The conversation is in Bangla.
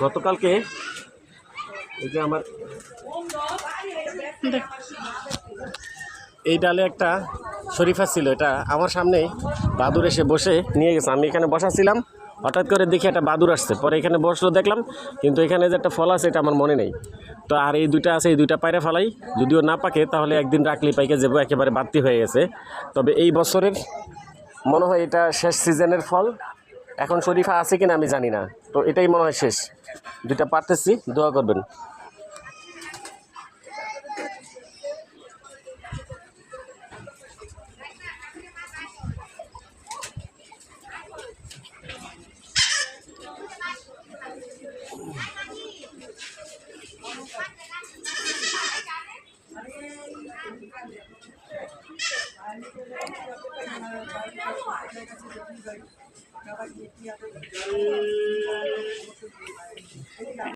গতকালকে এই যে আমার এই ডালে একটা শরীফা ছিল, এটা আমার সামনে বাদুর এসে বসে নিয়ে গেছে। আমি এখানে বসাছিলাম, হঠাৎ করে দেখি একটা বাদুর আসছে, পরে এখানে বসলো দেখলাম, কিন্তু এখানে যে একটা ফল আছে এটা আমার মনে নেই। তো আর এই দুইটা আছে, এই দুইটা পায়রা ফালাই, যদিও না পাকে তাহলে একদিন রাখলেই পাইকে যাবো, একেবারে বাড়তি হয়ে গেছে। তবে এই বছরের মনে হয় এটা শেষ সিজনের ফল। এখন শরীফা আছে কিনা আমি জানি না, তো এটাই মনে হয় শেষ। দুইটা পারতেছি, দোয়া করবেন।